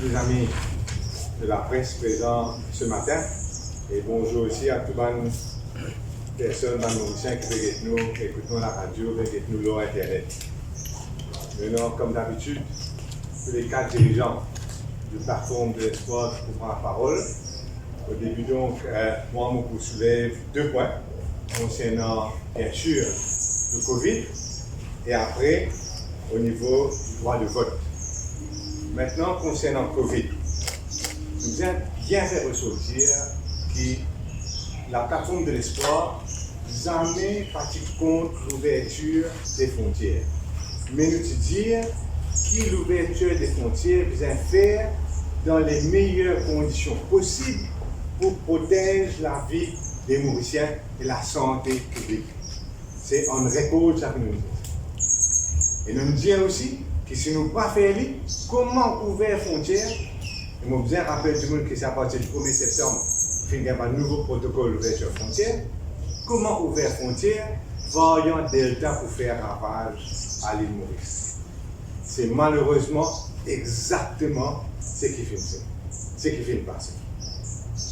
tous les amis de la presse présents ce matin. Et bonjour aussi à toutes les personnes mauriciennes qui peuvent nous écouter la radio, peuvent nous sur Internet. Maintenant, comme d'habitude, tous les quatre dirigeants du plateforme de l'espoir qui prennent la parole. Au début, donc, moi, je vous soulève deux points concernant, bien sûr, le Covid et après, au niveau du droit de vote. Maintenant, concernant le Covid, nous avons bien fait ressortir que la plateforme de l'espoir jamais pratique contre l'ouverture des frontières. Mais nous te dire que l'ouverture des frontières vient faire dans les meilleures conditions possibles pour protéger la vie des Mauriciens et la santé publique. C'est en récolte ça que nous disons. Et nous disons aussi que si nous ne pas faire comment ouvrir les frontières, et je vous rappelle tout le monde que c'est à partir du 1er septembre qu'il y a un nouveau protocole d'ouverture des frontières. Comment ouvrir les frontières, variant Delta pour faire ravage à l'île Maurice. C'est malheureusement exactement ce qui vient de passer.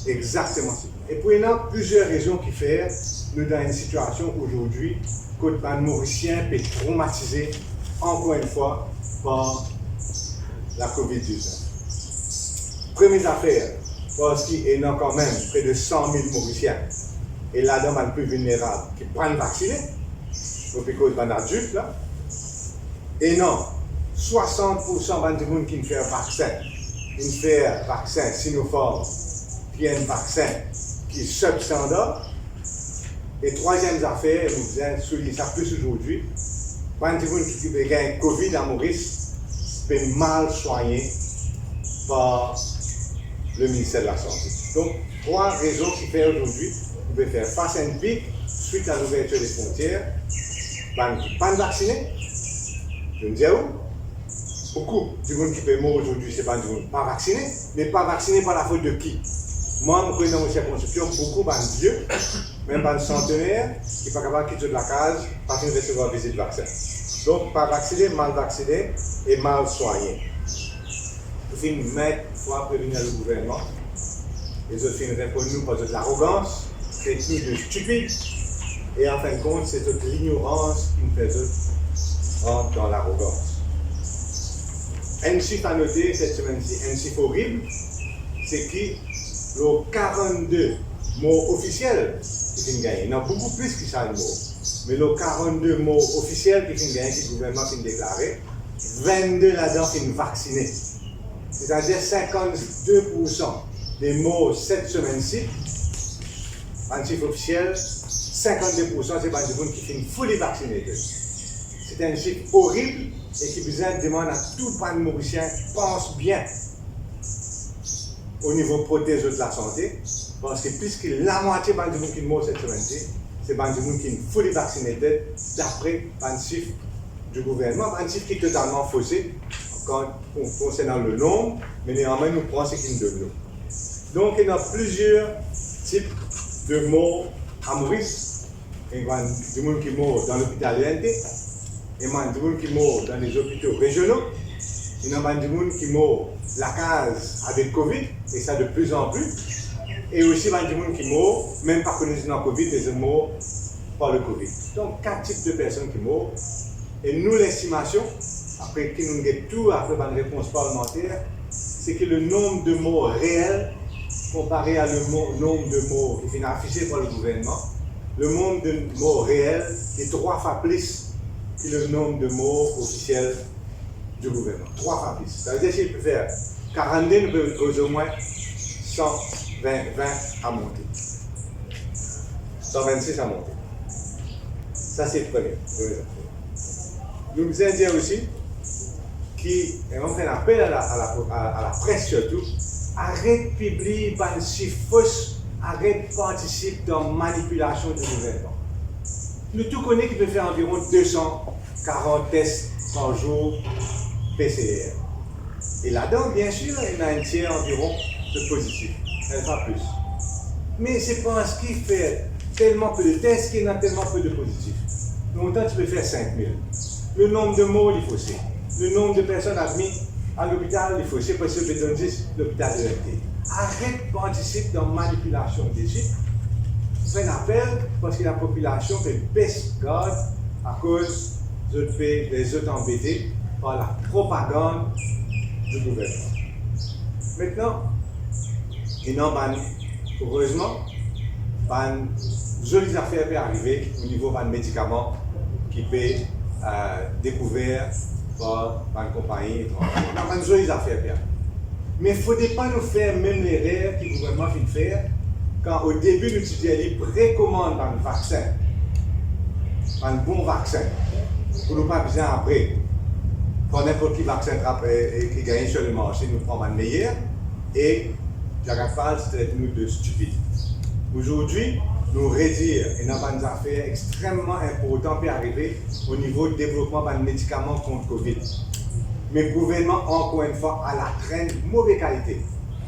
Exactement ça. Et pour il y a plusieurs raisons qui font nous dans une situation aujourd'hui que les Mauriciens peut être traumatisés encore une fois par la COVID-19. Première affaire, parce qu'il y a quand même près de 100 000 Mauriciens et là-dedans les plus vulnérables qui prennent vaccinés, pour cause d'un adulte là. Et non, 60% des gens qui font vaccin, qui font vaccin Sinopharm, qui a un vaccin qui est substandard. Et troisième affaire, nous allons souligner ça plus aujourd'hui, quand les gens qui ont un Covid à Maurice, sont mal soignés par le ministère de la Santé. Donc, trois raisons qui font aujourd'hui, vous pouvez faire face à une pic suite à l'ouverture des frontières, pas vaccinés, je ne dis où, beaucoup du monde qui peut mourir aujourd'hui, c'est pas du monde pas vacciné, mais pas vacciné par la faute de qui? Moi, je connais dans mes circonscriptions beaucoup de vieux, même de centenaires, qui ne sont pas capables de quitter de la case parce qu'ils recevoir visite vaccin. Donc, pas vacciné, mal vacciné et mal soigné. Il faut une mettre fois prévenir le gouvernement. Les autres films répondent nous par de l'arrogance, c'est nous de stupides. Et en fin de compte, c'est toute l'ignorance qui nous fait rentrer dans l'arrogance. Un chiffre à noter cette semaine-ci, un chiffre horrible, c'est que les 42 mots officiels qui viennent gagner. Il y en a beaucoup plus que ça, les mots. Mais les 42 mots officiels qui viennent gagner, que le gouvernement vient déclarer, 22 là-dedans viennent vaccinés. C'est-à-dire 52% des mots cette semaine-ci, en chiffre officiel, 52% c'est des gens qui viennent fully vaccinés. C'est un chiffre horrible et qui demande à tout le pan mauricien pense bien au niveau protéger de la santé, parce que puisque la moitié des gens qui meurent cette semaine-ci, c'est des gens qui sont fully vaccinés d'après un chiffre du gouvernement, un chiffre qui est totalement faussé concernant le nombre, mais néanmoins nous prenons ce qu'il nous donne. Donc il y a plusieurs types de morts à Maurice. Il y a des gens qui meurent dans l'hôpital UNT, il y a des gens qui meurent dans les hôpitaux régionaux, il y a des gens qui meurent la case avec Covid, et ça de plus en plus. Et aussi, il y a des gens qui meurent, même pas connus dans le Covid, mais ils meurent par le Covid. Donc, 4 types de personnes qui meurent. Et nous, l'estimation, après que nous avons tout, après une réponse parlementaire, c'est que le nombre de morts réels, comparé à le nombre de morts qui est affiché par le gouvernement, le nombre de morts réels est 3 fois plus que le nombre de morts officiels du gouvernement. 3 fois plus. Ça veut dire qu'il peut faire 42, nous pouvons au moins 120 à monter. 126 à monter. Ça, c'est le premier. Nous nous dire aussi qu'on fait un appel à la presse surtout, arrête de publier des chiffres fausses, arrête de participer dans la manipulation du gouvernement. Nous tous connaissons qu'il peut faire environ 240 tests par jour PCR. Et là-dedans, bien sûr, il y a un tiers environ de positifs. Elle va plus. Mais c'est parce qu'il fait tellement peu de tests qu'il y en a tellement peu de positifs. Longtemps, tu peux faire 5000. Le nombre de morts, il faut aussi. Le nombre de personnes admises à l'hôpital, il faut c'est possible de donner l'hôpital de l'EMT. Arrête de participer dans la manipulation des chiffres. Fais un appel parce que la population fait baisse garde à cause des autres embêtés par la propagande du gouvernement. Maintenant, heureusement, une jolie affaire peut arriver au niveau des médicaments qui peut être découvert par une compagnie étrangère. Une jolie affaire peut arriver. Mais il ne faudrait pas nous faire même l'erreur que le gouvernement vient de faire quand au début nous étudions précommande un vaccin, un bon vaccin, pour ne pas besoin après, pour n'importe quel vaccin qui gagne sur le marché, nous prenons un meilleur et Jacques Fall traite nous de stupides. Aujourd'hui, nous réduire et nous avons des affaires extrêmement importantes pour arriver au niveau du développement de médicaments contre Covid. Mais le gouvernement, encore une fois, a la traîne de mauvaise qualité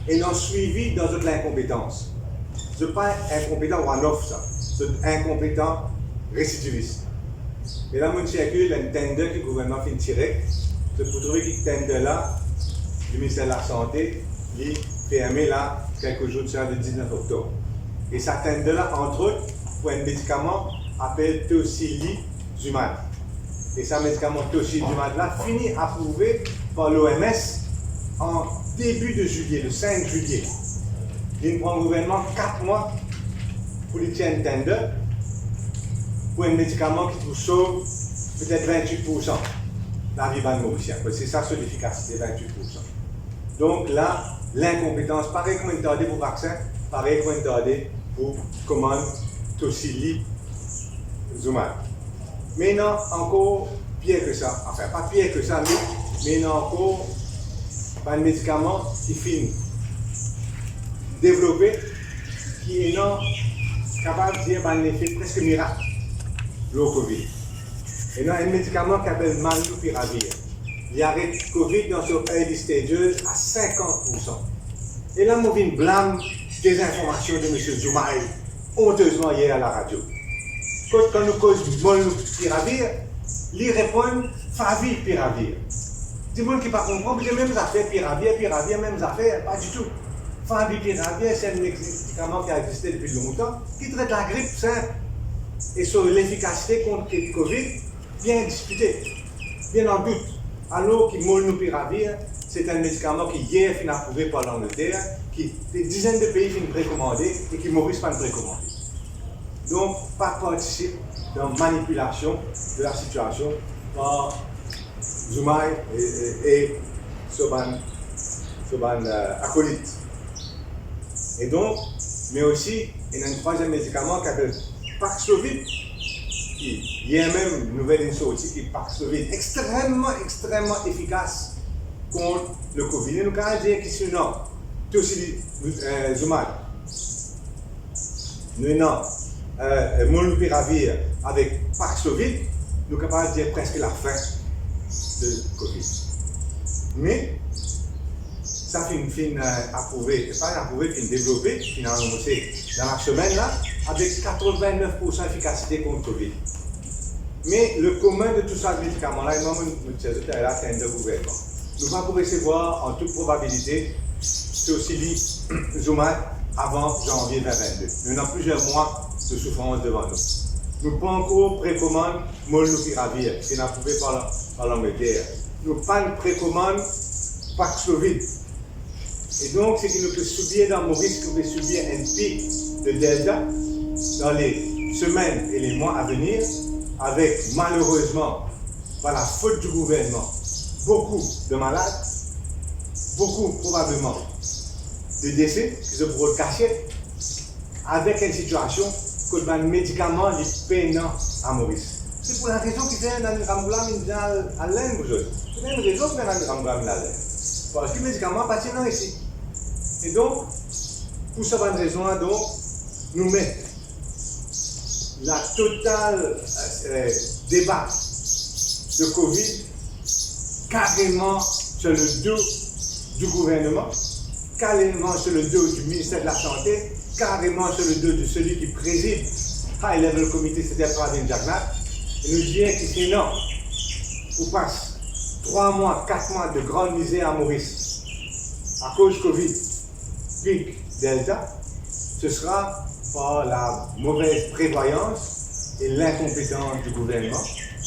et non suivi dans toute l'incompétence. Ce n'est pas incompétent one-off, ça. C'est incompétent récidiviste. Et là, mon circule, un tender que le gouvernement fait tirer. C'est pour trouver que ce tender-là, le ministère de la Santé, il fermé là quelques jours de le 19 octobre. Et ça tender-là, entre autres, pour un médicament appelé tocilizumab. Et ce médicament tocilizumab-là finit approuvé par l'OMS en début de juillet, le 5 juillet. Il prend le gouvernement 4 mois pour lui tirer un tender pour un médicament qui vous sauve peut-être 28% la vie de Mauricien. C'est ça, c'est l'efficacité, 28%. Donc là, l'incompétence, pareil comme une tardée pour le vaccin, pareil comme une tardée pour commande tocilizumab. Mais non, encore pire que ça. Enfin, pas pire que ça, mais non, encore un médicament qui finit développé, qui est non capable de dire un effet presque miracle, le Covid. Et non, un médicament qui s'appelle Molnupiravir. Il arrête le Covid dans son early stages à 50%. Et là, on vient blâme des informations de M. Zoumaï, honteusement hier à la radio. Quand nous causons Molnupiravir, ils répondent Favipiravir. Des gens qui ne comprennent pas, c'est même affaire Piravir, même affaire, pas du tout. Favipiravir, c'est un médicament qui a existé depuis longtemps, qui traite la grippe simple. Et sur l'efficacité contre le Covid, bien discuté, bien en doute. Alors que Molnupiravir, c'est un médicament qui hier finit approuvé par l'Angleterre, qui des dizaines de pays finissent précommandés et qui Maurice pas précommandé. Donc, pas participer dans la manipulation de la situation par Zoumaï et Soban acolyte. Et donc, mais aussi, il y a un troisième médicament qui s'appelle Paxlovid, qui hier même une nouvelle sortie qui est Paxlovid, extrêmement efficace contre le Covid. Et nous avons dit que c'est non, tocilizumab, nous non, Molnupiravir avec Paxlovid, nous sommes capables de dire presque la fin de Covid. Mais ça finit approuvé, pas approuvé, finit développé, finit annoncé dans la semaine là, avec 89% d'efficacité contre Covid. Mais le commun de tout ça, le médicament là, c'est un gouvernement. Nous allons recevoir en toute probabilité tocilizumab avant janvier 2022. Nous avons plusieurs mois de souffrance devant nous. Nous pas encore précommande Molnupiravir, qui est approuvé par l'Angleterre. Nous pas de précommande Paxlovid. Et donc, c'est que nous pouvons subir dans Maurice, nous pouvons subir un pic de Delta dans les semaines et les mois à venir, avec malheureusement, par la faute du gouvernement, beaucoup de malades, beaucoup probablement de décès qui se pourraient cacher, avec une situation que le médicament est peinant à Maurice. C'est pour la raison qu'il y a un ramboulam à l'aine aujourd'hui. C'est une raison qu'il y a un ramboulam à l'aine. Parce que le médicament n'est pas patient ici. Et donc, pour cette raison-là, nous mettons la totale débat de Covid carrément sur le dos du gouvernement, carrément sur le dos du ministère de la Santé, carrément sur le dos de celui qui préside High Level Committee, c'est-à-dire Pravin Jagannath, et nous dire que c'est non, ou passe 3 mois, 4 mois de grande misère à Maurice, à cause Covid, pic, Delta, ce sera par la mauvaise prévoyance et l'incompétence du gouvernement,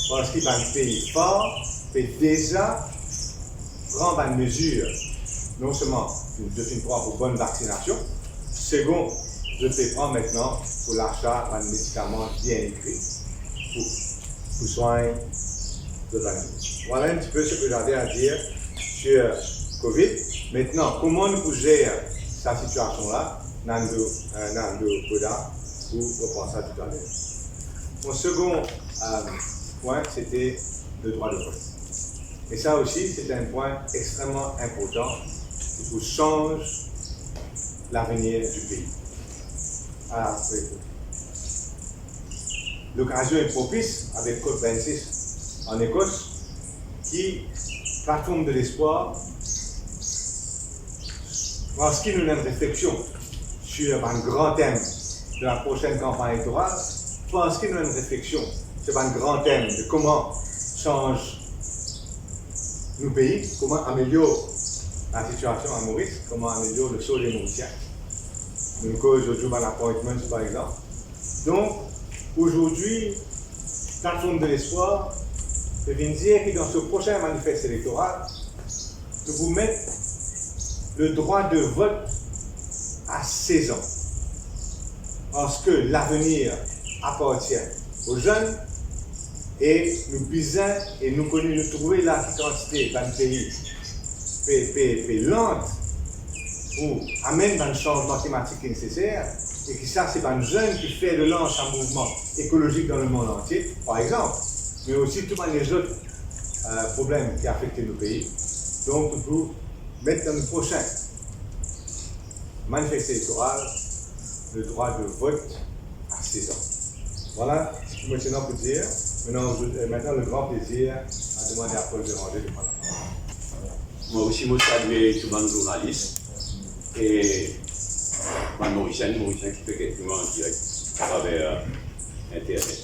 parce qu'il va un pays fort, fait déjà prendre une mesure, non seulement de une fois pour bonne vaccination, second, je fais prendre maintenant pour l'achat d'un médicament bien écrit pour soigner de l'année. Voilà un petit peu ce que j'avais à dire sur Covid. Maintenant, comment nous pouvons gérer cette situation-là, Nando Koda, ou reprendre ça tout à l'heure. Mon second point, c'était le droit de vote. Et ça aussi, c'est un point extrêmement important qui vous change l'avenir du pays. Alors, l'occasion est propice avec COP26 en Écosse, qui, plateforme de l'espoir, parce qu'il y a une réflexion sur un grand thème de la prochaine campagne électorale, parce qu'il y a une réflexion sur un grand thème de comment change nos pays, comment améliorer la situation à Maurice, comment améliorer le sort des Mauriciens. Une cause aujourd'hui par l'appointment, par exemple. Donc, aujourd'hui, plateforme de l'espoir, je viens dire que dans ce prochain manifeste électoral, de vous mettre le droit de vote à 16 ans. Parce que l'avenir appartient aux jeunes et nous bisons et nous connaissons, nous trouver la quantité d'un pays lente pour amener un changement climatique nécessaire et que ça, c'est un jeune qui fait de lance un mouvement écologique dans le monde entier, par exemple, mais aussi tous les autres problèmes qui affectent nos pays. Donc, pour mettre dans le prochain manifeste électoral le droit de vote à 16 ans. Voilà ce que maintenant peut dire. Maintenant, le grand plaisir à demander à Paul Béranger de prendre la parole. Moi aussi, je salue tout le monde journaliste et les Mauriciens qui fait quelque chose en direct à travers Internet.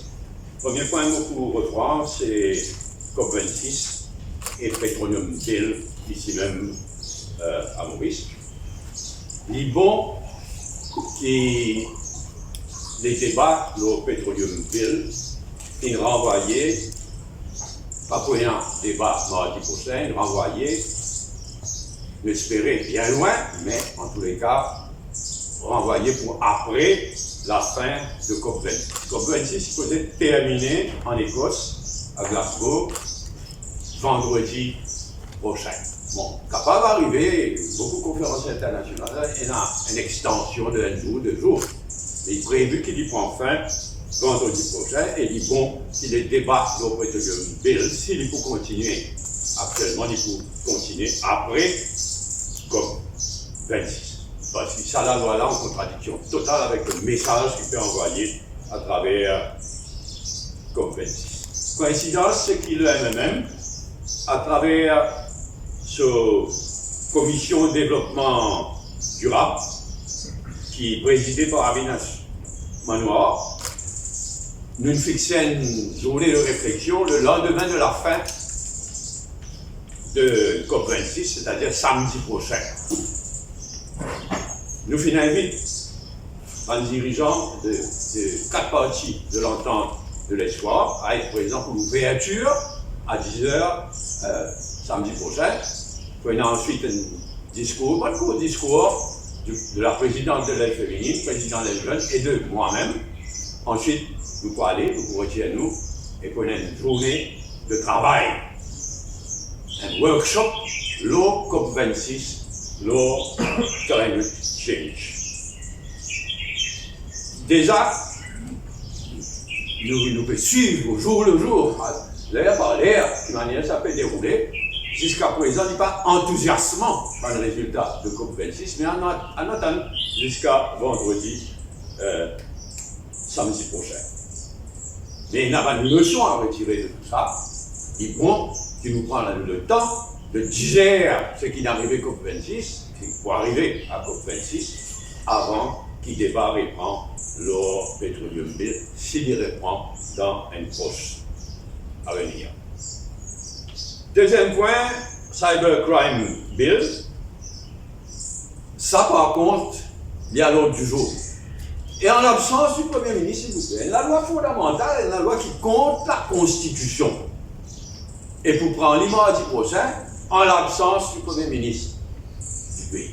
Premier point pour reprendre, c'est COP26 et Petroleum Bill, ici même à Maurice. Il est bon que les débats, le Petroleum Bill, est renvoyé, pas pour un débat mardi prochain, il est renvoyé, j'espérais bien loin, mais en tous les cas, renvoyé pour après la fin de COP26. COP26 peut être terminé en Écosse, à Glasgow, vendredi prochain. Bon, capable d'arriver, beaucoup de conférences internationales, il y a une extension de 1 jour, 2 jours. Il est prévu qu'il y prend fin vendredi prochain et il est bon qu'il les débat au Petroleum Bill, s'il faut continuer. Actuellement, il faut continuer après COP26. Parce que ça, la loi là, en contradiction totale avec le message qu'il peut envoyer à travers COP26. Coïncidence, c'est qu'il le MMM, à travers cette commission de développement durable, qui est présidée par Avinas Manoir, nous fixons une journée de réflexion le lendemain de la fin de COP26, c'est-à-dire samedi prochain. Nous finissons un dirigeant de 4 parties de l'entente de l'espoir à être présent pour l'ouverture à 10h samedi prochain. Nous avons ensuite un discours de la présidente de l'aide féminine, président des jeunes et de moi-même. Ensuite, nous pouvons aller, nous pouvons retirer nous et pour une journée de travail. Un workshop, l'eau COP26, l'eau climate change. Déjà, nous pouvons suivre au jour le jour, l'air par l'air, de manière ça peut dérouler. Jusqu'à présent, il n'est pas enthousiasmant par le résultat de COP26, mais en attendant jusqu'à vendredi, samedi prochain. Mais il n'y a pas de leçon à retirer de tout ça. Il faut qu'il nous prenne le temps de digérer ce qui est arrivé à COP26, pour arriver à COP26, avant qu'il débat reprend le Petroleum Bill, s'il y reprend dans une proche à venir. Deuxième point, Cybercrime Bill. Ça, par contre, il y a l'ordre du jour. Et en l'absence du Premier ministre, s'il vous plaît, la loi fondamentale est la loi qui compte la Constitution. Et pour prendre l'image prochain, en l'absence du Premier ministre du pays.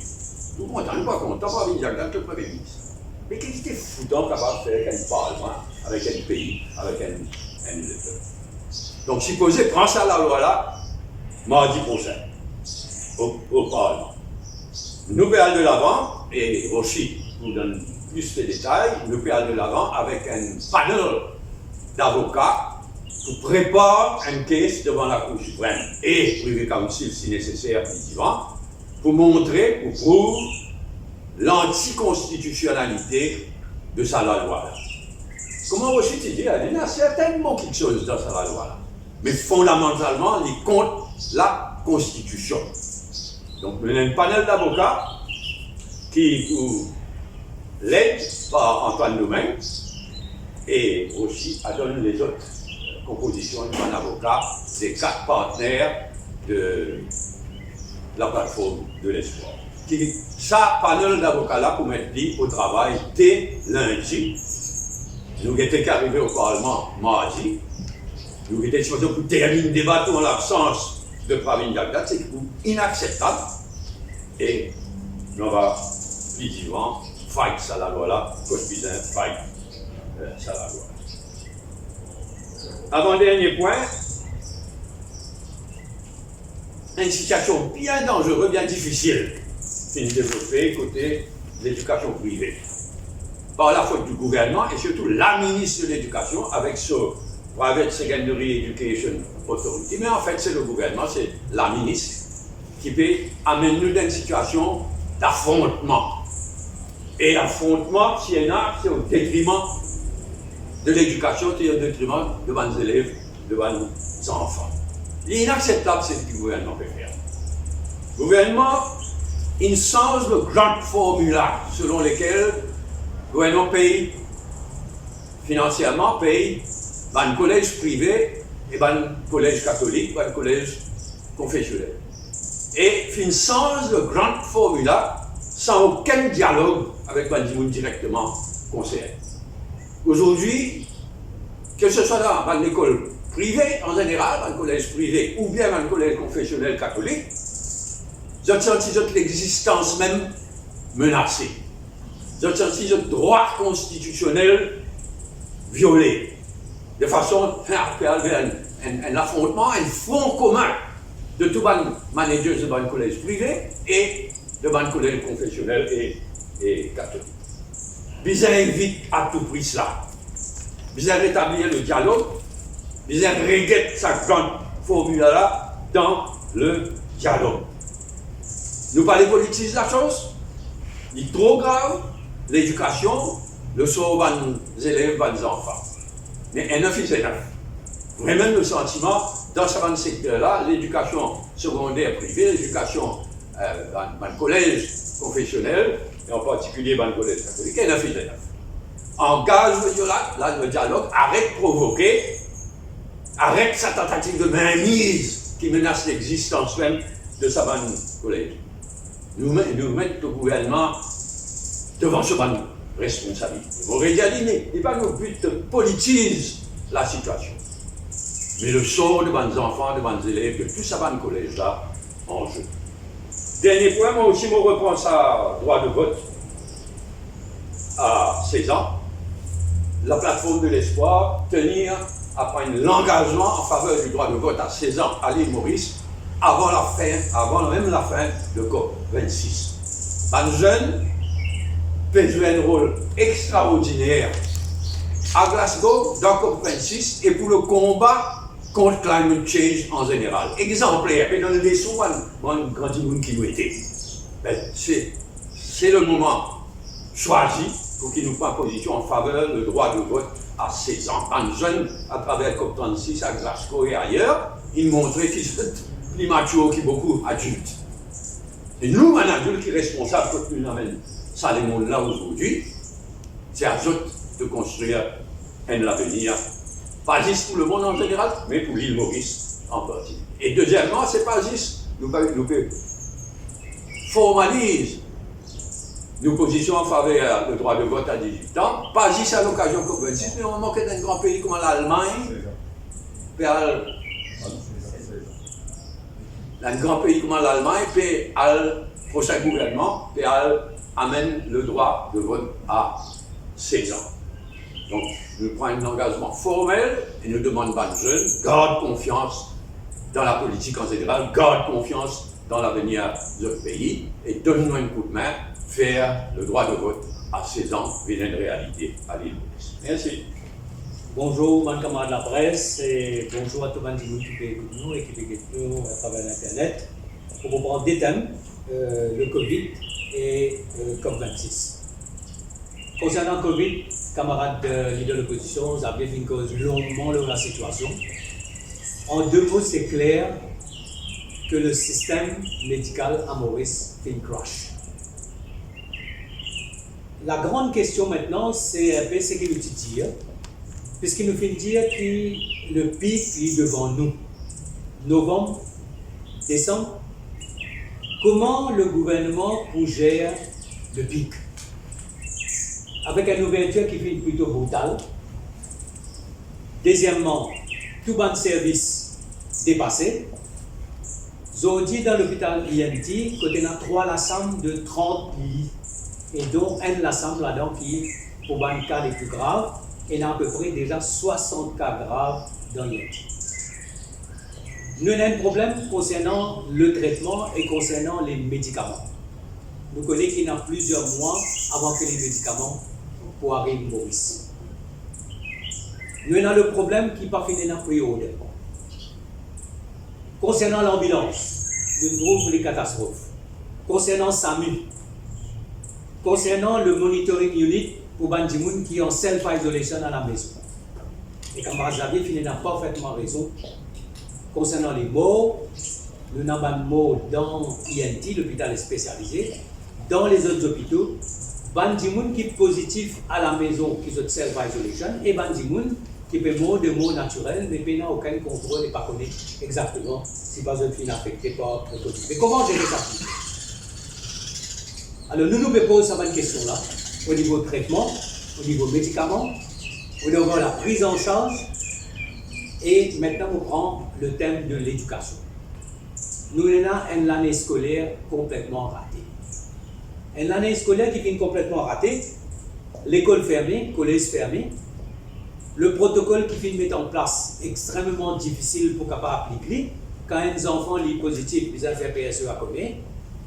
Tout le monde n'a pas compte, pas avec le Premier ministre. Mais qu'est-ce qu'il est foutant capable de faire avec un parlement, avec un pays, avec un électeur? Donc, supposez, prends ça la loi-là, mardi prochain, au Parlement. Nous pouvons aller de l'avant, et Rochi nous donne plus de détails, nous pouvons aller de l'avant avec un panel d'avocats pour préparer un case devant la Cour suprême et Privy Council si nécessaire, pour montrer, pour prouver l'anticonstitutionnalité de sa loi-là. Comment Rochi dit, il y a certainement quelque chose dans sa loi-là, mais fondamentalement, il compte la Constitution. Donc, il y a un panel d'avocats qui l'aide par Antoine Domain et aussi adonne les autres compositions d'un avocat des 4 partenaires de la plateforme de l'espoir. Ça, panel d'avocats-là, pour mettre dit au travail dès lundi. Nous étions arrivés au Parlement mardi. Nous étions supposés pour terminer le débat en l'absence de Pravin Jagdat, c'est inacceptable. Et on va, plus vivant, fight ça la loi-là, Coach-Bizin, fight ça la loi. Avant-dernier point, une situation bien dangereuse, bien difficile, qui est développée côté l'éducation privée. Par la faute du gouvernement et surtout la ministre de l'Éducation avec ce Private Secondary Education Authority. Mais en fait, c'est le gouvernement, c'est la ministre qui peut amener nous dans une situation d'affrontement. Et l'affrontement, s'il y en a, c'est au détriment de l'éducation, c'est au détriment de nos élèves, de nos enfants. L'inacceptable, c'est ce que le gouvernement peut faire. Le gouvernement, il change le grand formula selon lequel le gouvernement paye financièrement, paye un collège privé et un collège catholique, un collège confessionnel. Et il change le grand formula sans aucun dialogue avec les gens directement concernés. Aujourd'hui, que ce soit dans une école privée en général, un collège privé ou bien un collège confessionnel catholique, j'ai senti l'existence même menacée. J'ai senti le droit constitutionnel violé. De façon à faire un affrontement, un front commun de tous les managers de un collège privé et de un collège confessionnel et catholique. Bizarre évite à tout prix cela. Bizarre rétablir le dialogue. Bizarre regrette sa grande formule-là dans le dialogue. Nous parlons politique de la chose. Il est trop grave. L'éducation, le sort des élèves, des enfants. Mais un office est neuf. Vraiment le sentiment, dans ce secteur-là, l'éducation secondaire privée, l'éducation dans le collège confessionnel, et en particulier dans le collège catholique, un office est neuf. Engage le dialogue, arrête de provoquer, arrête sa tentative de mainmise qui menace l'existence même de sa collège. Nous mettons le gouvernement devant ce responsabilité. Vous regardez, il n'est pas le but de politiser la situation. Mais le sort de nos enfants, de nos élèves, de tout ça, dans le collège-là, en jeu. Dernier point, moi aussi, je reprends ça, droit de vote à 16 ans. La plateforme de l'espoir, tenir à prendre l'engagement en faveur du droit de vote à 16 ans à l'île Maurice, avant même la fin de COP26. Les jeunes peut jouer un rôle extraordinaire à Glasgow, dans COP26, et pour le combat contre climate change en général. Exemplaire, et dans le leçon, on grand monde qui nous était. C'est le moment choisi pour qu'il nous prenne position en faveur du droit de vote à 16 ans. Un jeune, à travers COP36 à Glasgow et ailleurs, il montrait qu'ils sont plus matures que beaucoup adultes. Et nous, un adulte qui est responsable quand nous amène ça, les mondes là aujourd'hui, c'est à eux de construire un avenir, pas juste pour le monde en général, mais pour l'île Maurice en partie. Et deuxièmement, c'est pas juste, nous formalise nos positions en faveur du droit de vote à 18 ans, pas juste à l'occasion COP26, mais on manque d'un grand pays comme l'Allemagne, un grand pays comme l'Allemagne, puis le prochain gouvernement, puis amène le droit de vote à 16 ans. Donc, nous prenons un engagement formel et nous demandons aux jeunes, garde confiance dans la politique en général, garde confiance dans l'avenir de notre pays et donne-nous un coup de main, faire le droit de vote à 16 ans devienne une réalité à l'île Maurice. Merci. Bonjour, mon camarade de la presse, et bonjour à tout le monde qui peut écouter nous et qui peut écouter nous à travers l'Internet pour comprendre des thèmes, le Covid et COP26. Concernant le Covid, camarades leader de l'opposition, vous avez fait une cause longuement de la situation. En 2 mots, c'est clair que le système médical à Maurice fait une crash. La grande question maintenant, c'est un peu ce qu'il nous dit, puisqu'il nous fait dire que le pic est devant nous. Novembre, décembre, comment le gouvernement gère le pic? Avec une ouverture qui fait plutôt brutale. Deuxièmement, tout bon service dépassé. Aujourd'hui, dans l'hôpital INT, côté a 3 lassames de 30 lits, et dont un lassam là-dedans qui est pour un cas les plus graves, et il y a à peu près déjà 60 cas graves dans l'INT. Nous avons un problème concernant le traitement et concernant les médicaments. Nous connaissons qu'il y a plusieurs mois avant que les médicaments pour arriver à Maurice. Nous avons le problème qui n'est pas fini dans le période. Concernant l'ambulance, nous trouvons les catastrophes. Concernant SAMU, concernant le monitoring unit pour Bandimoun qui est en self-isolation à la maison. Et camarade Xavier finit parfaitement raison. Concernant les morts, nous avons des morts dans INT, l'hôpital spécialisé, dans les autres hôpitaux. Bandimoun qui est positif à la maison, qui est self-isolation, et Bandimoun qui peut mourir de mots naturels, mais qui n'a aucun contrôle et pas connaît exactement si pas une fille affectée par le Covid. Mais comment gérer ça? Alors nous posons cette question-là, au niveau traitement, au niveau médicaments, au niveau de la prise en charge, et maintenant on prend le thème de l'éducation. Nous avons une année scolaire complètement ratée. Une année scolaire qui finit complètement ratée, l'école fermée, collège fermé, le protocole qui finit de mettre en place extrêmement difficile pour capable appliquer. Quand un enfant est positif, ils ont fait PSE à connaître.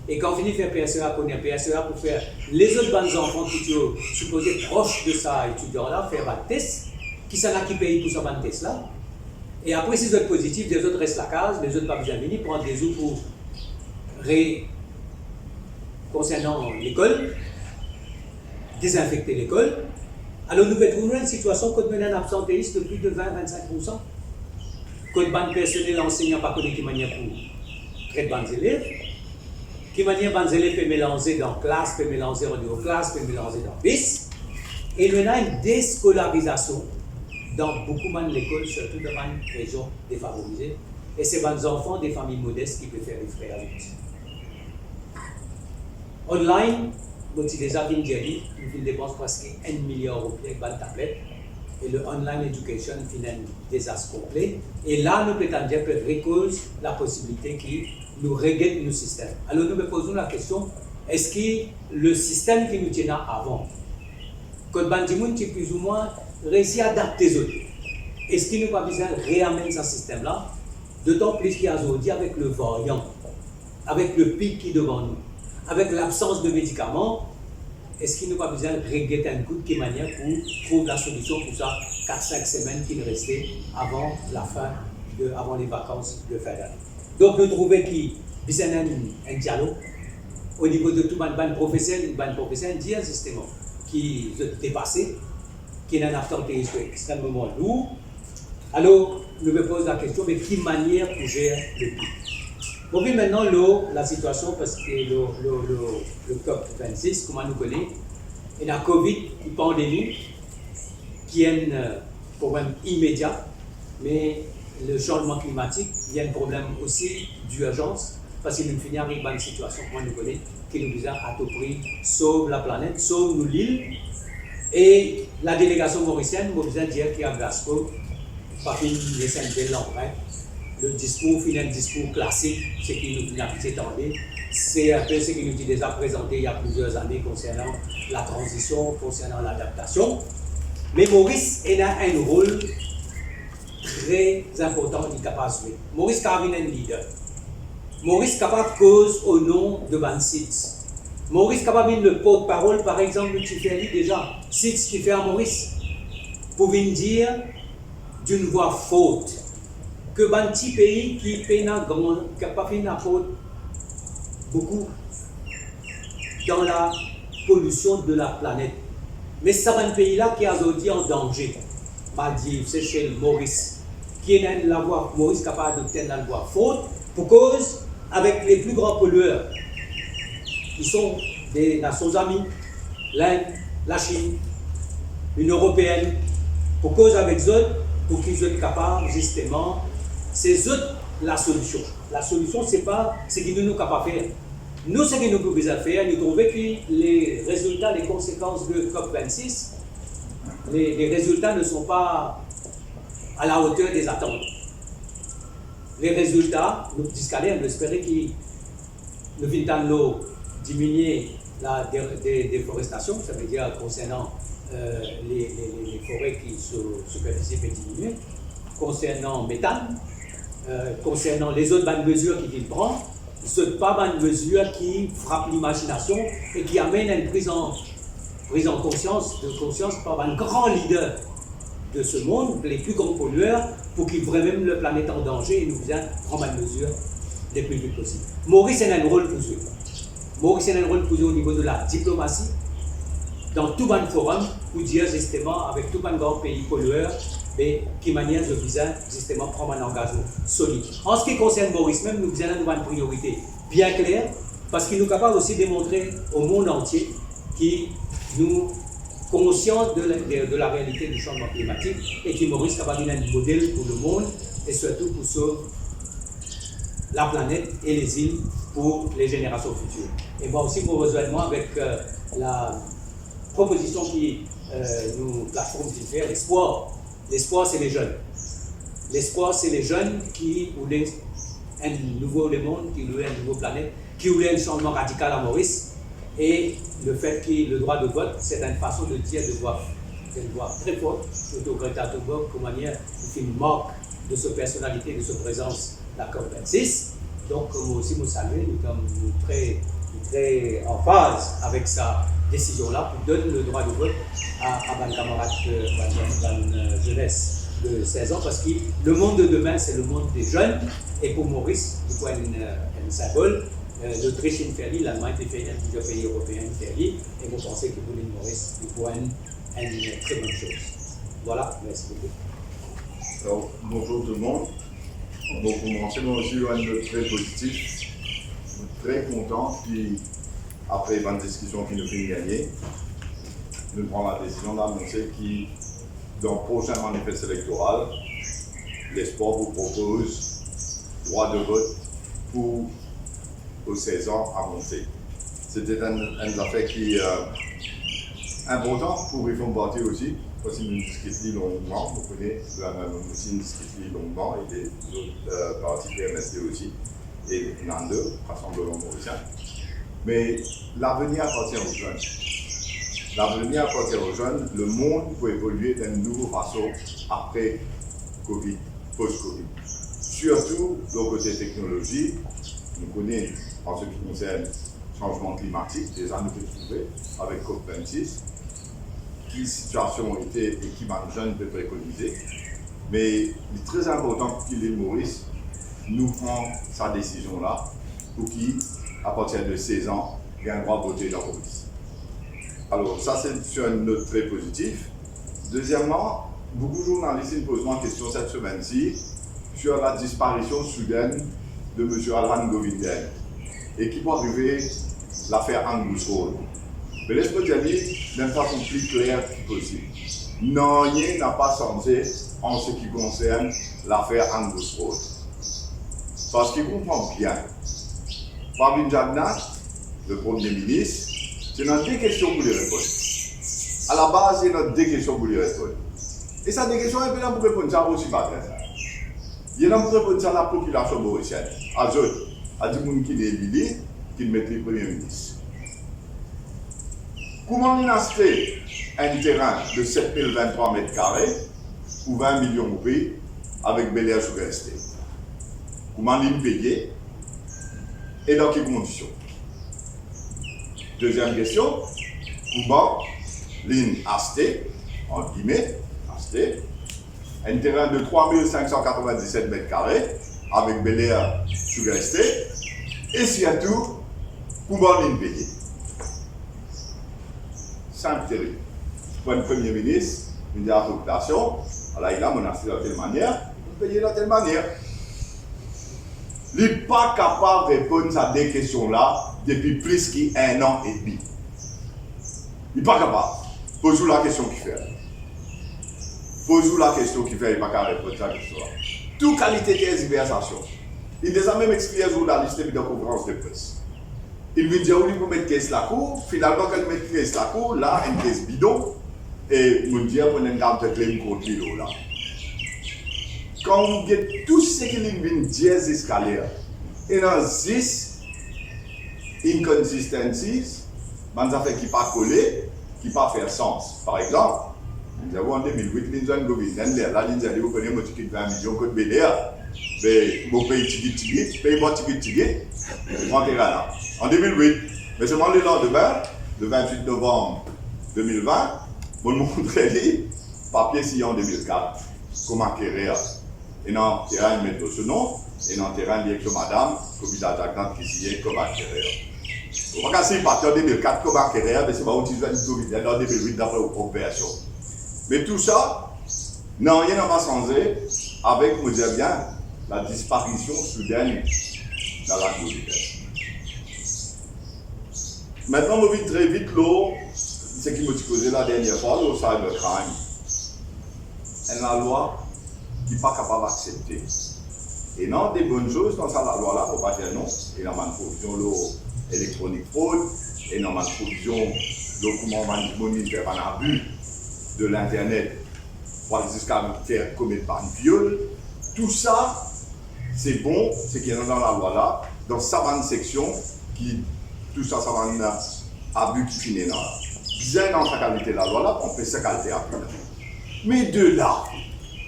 Et quand on finit de faire PSE à connaître, PSE pour faire les autres bons enfants qui sont supposés proches de ça, étudiants-là, faire un test, qui sont là qui payent pour ce bon test-là. Et après, si vous êtes positif, les autres restent à la case, les autres pas besoin de venir, prendre des eaux pour concernant l'école, désinfecter l'école. Alors nous pouvons trouver une situation quand on a un absentéisme de plus de 20-25%. Quand le personnel l'enseignant pas connaît qui manière pour traiter les élèves, qui manière les élèves peut mélanger dans la classe, peut mélanger en niveau classe, peut mélanger dans la bis. Et on a une déscolarisation dans beaucoup de l'école, surtout dans les régions défavorisées. Et c'est les enfants des familles modestes qui peuvent faire les frais avec. Online, donc déjà vient dire qu'il dépense presque 1 milliard d'euros avec une tablette. Et le online education finit un désastre complet. Et là, nous pouvons dire que récuse la possibilité qui nous regrette nos systèmes. Alors nous me posons la question, est-ce que le système qui nous tient avant, que Bandimoun qui plus ou moins réussit à adapter les autres, est-ce qu'il nous pas besoin de réamener ce système-là, d'autant plus qu'il y a aujourd'hui avec le variant, avec le pic qui est devant nous, avec l'absence de médicaments, est-ce qu'il n'y a pas besoin de regretter un coup de quelle manière pour trouver la solution pour ça 4-5 semaines qui nous restaient avant la fin, avant les vacances de fin d'année. Donc nous trouvons qu'il y a un dialogue au niveau de tout le professionnel dit justement qui est dépassé, qui est un absentéisme extrêmement lourd. Alors nous me posons la question, mais quelle manière pour gérer le pic? On vit maintenant la situation parce que le COP26, comment nous connaissons, et la Covid, une pandémie, qui est un problème immédiat, mais le changement climatique, il y a un problème aussi d'urgence, parce qu'il nous finit avec une situation qu'on nous connaît, qui nous dit à tout prix sauve la planète, sauve nous l'île. Et la délégation mauricienne, nous besoin de dire qu'à Glasgow, pas fini les synthèses l'emprunt, le discours, final discours classique, ce qui nous a étendu, c'est un peu ce qu'il nous a déjà présenté il y a plusieurs années concernant la transition, concernant l'adaptation. Mais Maurice a un rôle très important qu'il est capable de jouer. Maurice est un leader. Maurice est capable de cause au nom de Van Sitz. Maurice est capable de le porte-parole, par exemple, de Tifeli déjà. Sitz qui fait à Maurice. Pour venir dire d'une voix forte que un petit pays qui n'a pas fait une faute beaucoup dans la pollution de la planète. Mais c'est un pays-là qui a aujourd'hui en danger. Maldives, Seychelles, Maurice, qui est la voie, Maurice capable d'obtenir la voie faute, pour cause, avec les plus grands pollueurs, qui sont des nations amies, l'Inde, la Chine, l'Union européenne, pour cause avec eux, pour qu'ils soient capables, justement, c'est eux la solution. La solution, ce n'est pas ce qu'ils nous capables de faire. Nous, ce que nous pouvons faire, nous trouvons que les résultats, les conséquences de COP26, les résultats ne sont pas à la hauteur des attentes. Les résultats, nous disons, nous espérons qu'ils nous viennent diminuer la déforestation, ça veut dire concernant les forêts qui sont superficielles et diminuées, concernant le méthane, concernant les autres bonnes mesures qu'ils prennent. Ce n'est pas une mesure qui frappe l'imagination et qui amène à une prise en conscience par un grand leader de ce monde, les plus grands pollueurs, pour qu'ils prennent même la planète en danger et nous viennent prendre une mesure les plus vite possible. Maurice a un rôle pour jouer. Maurice a un rôle pour jouer au niveau de la diplomatie, dans tout un forum, pour dire justement, avec tout un grand pays pollueur, mais qui manière de justement prendre un engagement solide. En ce qui concerne Maurice même, nous avons une priorité bien claire, parce qu'il nous est capable aussi de démontrer au monde entier qu'il nous conscient de la réalité du changement climatique et que Maurice est capable d'être un modèle pour le monde et surtout pour sauver la planète et les îles pour les générations futures. Et moi aussi, pour rejoindre avec la proposition qui nous plateforme qui fait l'espoir. L'espoir, c'est les jeunes. L'espoir, c'est les jeunes qui voulaient un nouveau monde, qui voulaient une nouvelle planète, qui voulaient un changement radical à Maurice. Et le fait que le droit de vote, c'est une façon de dire de voix. C'est une voix très forte, surtout Greta Thunberg, comme manière qui fait une marque de sa personnalité, de sa présence à la COP26. Donc, comme aussi vous savez, nous sommes très en phase avec sa décision-là pour donner le droit de vote à un camarade de jeunesse de 16 ans, parce que le monde de demain, c'est le monde des jeunes. Et pour Maurice, il faut un symbole. L'Autriche est ferry, l'Allemagne est ferry, plusieurs pays européens sont ferry. Et vous pensez que pour l'île Maurice, il faut une très bonne chose. Voilà, merci beaucoup. Alors, bonjour tout le monde. Donc, pour commencer, moi aussi, un note très positif. Très content. Puis, après 20 discussions qui nous finissent gagner, nous prenons la décision d'annoncer que dans le prochain manifeste électoral, l'Espoir vous propose droit de vote pour aux 16 ans à monter. C'était une affaire qui est importante pour Réforme Party aussi, parce que nous discutons longuement, vous connaissez, nous aussi discutons longuement, et les autres partis PMSD aussi, et NANDE, Rassemblement Mauricien. Mais l'avenir appartient aux jeunes. L'avenir appartient aux jeunes. Le monde peut évoluer d'une nouvelle façon après Covid, post-Covid. Surtout le côté technologie, nous connaissons en ce qui concerne le changement climatique, déjà nous avons trouvé avec COP26, qui situation était et qui les jeunes peuvent préconiser. Mais il est très important que l'île Maurice nous prend sa décision-là pour qui, à partir de 16 ans, il y a un droit de voter dans Maurice. Alors, ça, c'est sur une note très positive. Deuxièmement, beaucoup de journalistes me posent une question cette semaine-ci sur la disparition soudaine de M. Alhan Govinden et qui peut arriver l'affaire Angus Road. Mais laisse-moi dire d'une façon plus claire que possible. Non, rien n'a pas changé en ce qui concerne l'affaire Angus Road. Parce qu'il comprend bien, Pravin Jagnnath, le Premier ministre, c'est dans deux questions pour lui répondre. À la base, il y a deux questions pour lui répondre. Et ça, des questions, il y a pour répondre ça aussi pas très. Il y a pour répondre ça à la population mauricienne. À eux, à des gens qui est élu, qui met le Premier ministre. Comment il a acheté un terrain de 7023 mètres carrés pour 20 millions de roupies avec Bel Air Sugar Estate? Comment il payé et dans quelles conditions? Deuxième question, comment il a acheté, en guillemets, un terrain de 3597 mètres carrés avec Bel Air Sugar Estate et surtout, comment il payé? Simple terrible. Pour un Premier ministre, il dit à la population, alors il a menacé de telle manière, il paye de telle manière. Il n'est pas capable de répondre à des questions-là depuis plus qu'un an et demi. Il n'est pas capable. Pose-vous la question qu'il fait. Pose-vous la question qu'il fait, il n'est pas capable de répondre à cette question-là. Toute qualité de tergiversation. Il nous a même expliqué aux journalistes de conférence de presse. Il lui dit, oui, vous mettez caisse la cour. Finalement, quand il met caisse la cour, là, une caisse bidon. Et vous dit, vous avez une carte de claim contre l'îlot là. Quand vous avez tout ce qui vient 10 escaliers, et dans 10 inconsistencies, des affaires qui ne sont pas collées, qui ne sont pas faire sens. Par exemple, nous avons en 2008, nous avons un là, nous avons vous connaissez mon ticket de 20 millions de BDA. Mais vous payez ticket, payez mon ticket, vous rentrez là. En 2008, mais seulement le lendemain, le 28 novembre 2020, vous montrez le papier signé en 2004, comment acquérir. Et dans le terrain, il met ce nom, et dans le terrain, il y a madame, comme il a Jagnnath qui signe comme acquérir. Vous ne pouvez pas partir en 2004 comme acquérir, mais c'est pas utiliser une en 2008 d'après vos opérations. Mais tout ça, non, rien n'a pas changé avec, vous dire bien, la disparition soudaine dans la communauté. Maintenant, on vit très vite l'eau, ce qui m'a causé la dernière fois, le cybercrime. Et la loi qui n'est pas capable d'accepter. Et non, des bonnes choses dans cette loi-là, il ne faut pas dire non. Et dans ma provision électronique fraude, et dans ma provision document manipulateur en abus de l'Internet, pour jusqu'à faire commettre un viol. Tout ça, c'est bon, c'est qu'il y a dans la loi-là, dans sa section, qui tout ça, ça va un abus qui finit là. Bien dans sa qualité de la loi là, on fait sa qualité abus là. Mais de là,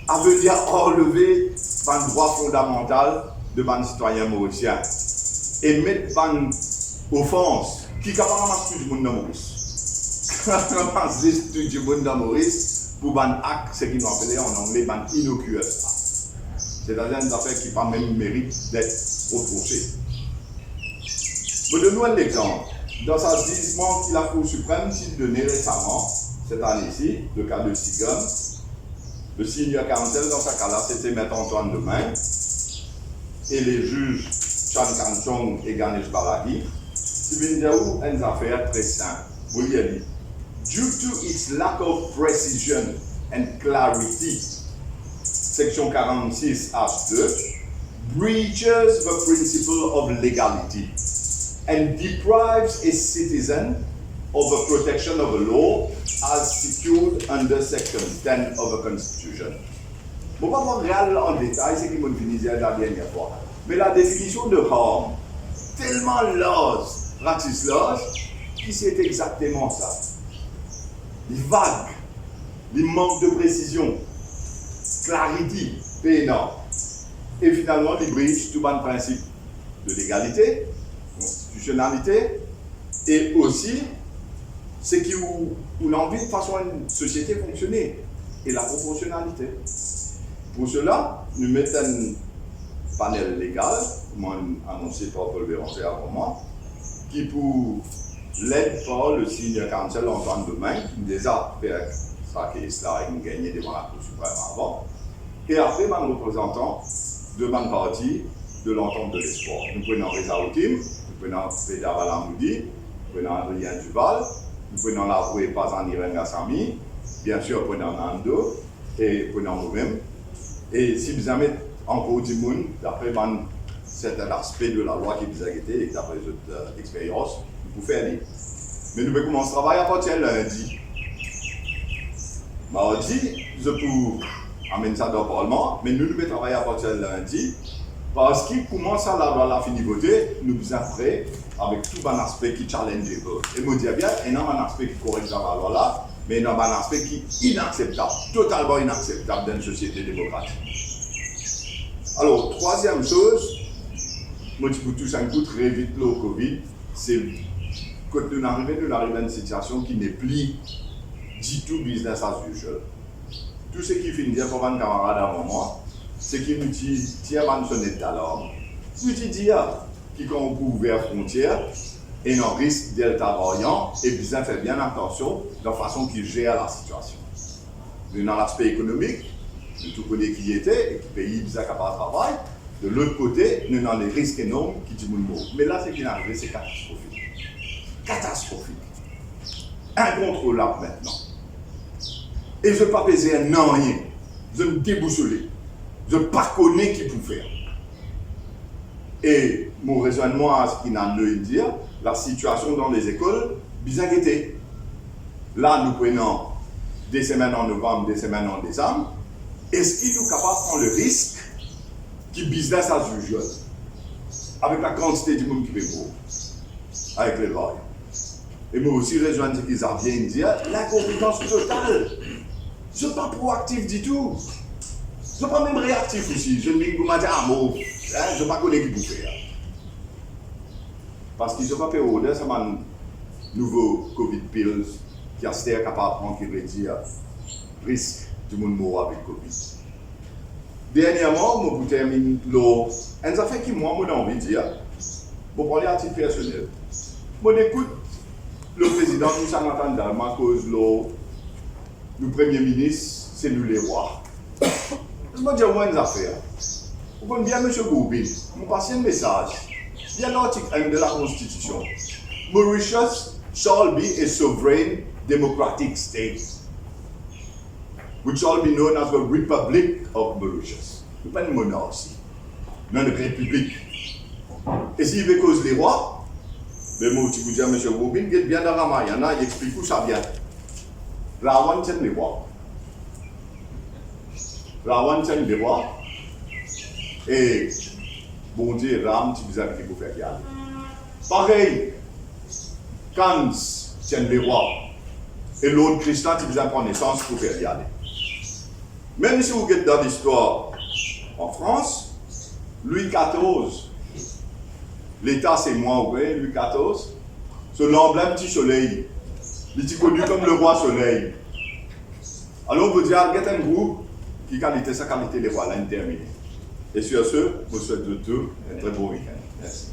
à venir enlever un droit fondamental de ban citoyen mauricien et mettre une offense qui est capable de masquer tout le monde dans Maurice. Capable de tout le monde dans Maurice pour ban acte, ce qu'ils ont appelé en anglais ban innocuous. C'est-à-dire une affaire qui n'a pas même mérite d'être reprochée. Je vous donne un exemple. Dans sa jugement que la Cour suprême s'est donné récemment, cette année-ci, le cas de Sigam, le senior counsel, dans ce cas-là, c'était M. Antoine Demain, et les juges Chan Kanchong et Ganesh Balagi, qui viennent dire une affaire très simple. Vous lui avez dit, due to its lack of precision and clarity, section 46 H2, breaches the principle of legality and deprives a citizen of the protection of the law as secured under section 10 of the Constitution. Je ne vais pas voir réel en détail ce qui m'a fini la dernière fois. Mais la définition de harm, tellement large, ratisse large, qui c'est exactement ça. Les vagues, les manques de précision, clarity, pénal. Et finalement, les breach tout le principe de légalité, constitutionnalité, et aussi ce qui où envie de façon une société fonctionner, et la proportionnalité. Pour cela, nous mettons un panel légal, comme annoncé par Paul Béranger avant moi, qui pour l'aide par le senior counsel Antoine Demain, qui déjà fait ça qui est là et qui a gagné devant la Cour suprême avant, et après, un représentant de ma partie de l'entente de l'espoir. Nous prenons Reza Outim, nous prenons Feda Valamoudi, nous prenons Adrien Duval, nous prenons la Roué Pazan Irène Gassami, bien sûr, nous prenons Nando, et prenant nous-mêmes. Et si vous avez encore du monde, d'après certains aspects de la loi qui vous a été, et d'après votre expérience, vous pouvez faire aller. Mais nous pouvons commencer à travailler à partir de lundi. Mardi, je peux amener ça dans le Parlement, mais nous devons travailler à partir de lundi, parce qu'il commence à la loi la fini voter, nous sommes prêts avec tout un aspect qui challenge les votes. Et me dire bien, il y a un aspect qui corrige dans la loi là, mais il y a un aspect qui est inacceptable, totalement inacceptable dans une société démocratique. Alors, troisième chose, moi je peux toucher un coup très vite le Covid, c'est que nous arrivons à une situation qui n'est plus du tout business as usual. Tout ce qui finit pour un camarade à un moment, c'est qu'il nous dit, tiens, on sonne d'alarme. Nous dit, qui quand on peut ouvrir frontières, et un risque delta variant, et bien fait bien attention de la façon qu'il gère la situation. Dans l'aspect économique, nous tout connaissons qui était, et qui pays bien capable de travailler. De l'autre côté, nous avons des risques énormes qui disent mot. Mais là, ce qui est arrivé, c'est catastrophique. Catastrophique. Incontrôlable maintenant. Et je ne peux pas peser un non rien. Je me déboussolé. Je ne pas connais qui peut faire. Et mon raisonnement à ce qu'il a de dire, la situation dans les écoles, bien inquiétée. Là, nous prenons des semaines en novembre, des semaines en décembre. Est-ce qu'il est capable de prendre le risque qui business as usual, avec la quantité de monde qui fait mourir, avec les variants. Et moi aussi, rejoindre ce qu'ils viennent dire, l'incompétence totale. Je ne suis pas proactif du tout. Je ne suis pas même réactif aussi. Je ne dis pas à mot. Je ne sais pas connaître qui vous faire. Parce qu'ils ne sont pas fait order, c'est un nouveau Covid pills qui est capable de prendre qui réduit risque du monde mort avec Covid. Dernièrement, je termine un affaire qui moi, j'ai envie de dire, pour parler à titre personnel. Moi, j'écoute le président Moussa Natanda, ma cause, le premier ministre, c'est nous les rois. Je me dis, moi, une affaire. Vous comprenez bien, M. Goubin, je passe un message. Il y a l'article 1 de la Constitution. Mauritius shall be a sovereign democratic state, which shall be known as the Republic of Mauritius. Ce n'est pas une monarchie, mais une république. Et s'il veut cause les rois, ben moi, je vous dis à M. Goubin, il est bien dans la Mayana, il explique où ça vient. Rawan tient les rois. Rawan tient les rois. Et bon Dieu, Ram, tu vous as dit pour faire y aller. Pareil, Kans tient les rois. Et l'autre Christian, tu vous as pris naissance pour faire y aller. Même si vous êtes dans l'histoire en France, Louis XIV, l'État c'est moi, oui, Louis XIV, c'est l'emblème du soleil. Il est connu comme le roi soleil. Alors on peut dire, il y a un groupe qui qualité sa qualité des rois, là, terminé. Et sur ce, je vous souhaite de tout un très beau week-end. Merci.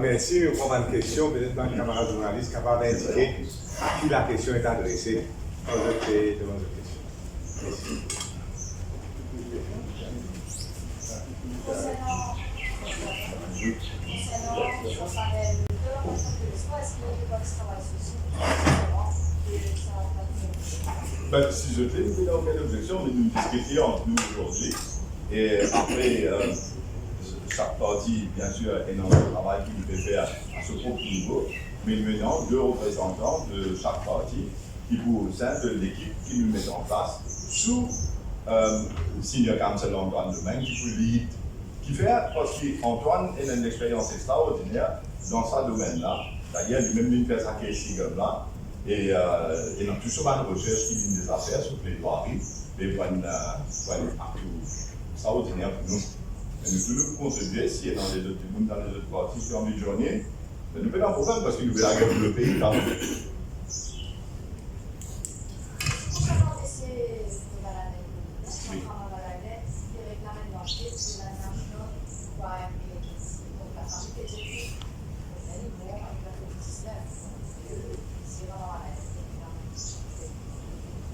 Merci. Nous prenons une question, peut-être un camarade journaliste capable d'indiquer à qui la question est adressée. Quand je fais devant votre question. Merci. Ben, si je fais, il n'y a aucune objection, mais nous discutions entre nous aujourd'hui. Et après, chaque parti, bien sûr, a énormément de travail qu'il peut faire à ce propre niveau, mais nous avons deux représentants de chaque parti qui, pour au sein de l'équipe qui nous met en place, sous Senior Counsel Antoine Domingue, qui peut lead, qui fait, parce qu'Antoine a une expérience extraordinaire dans ce domaine-là. D'ailleurs, lui-même, il fait sa question là. Et dans tout ce genre de recherche qui vient des affaires sur les plaidoiries, et pour un acte extraordinaire pour nous. Et nous pouvons contribuer, s'il y a dans les autres parties qui ont envie de joindre, mais nous faisons un problème parce que nous voulons agir pour le pays quand même.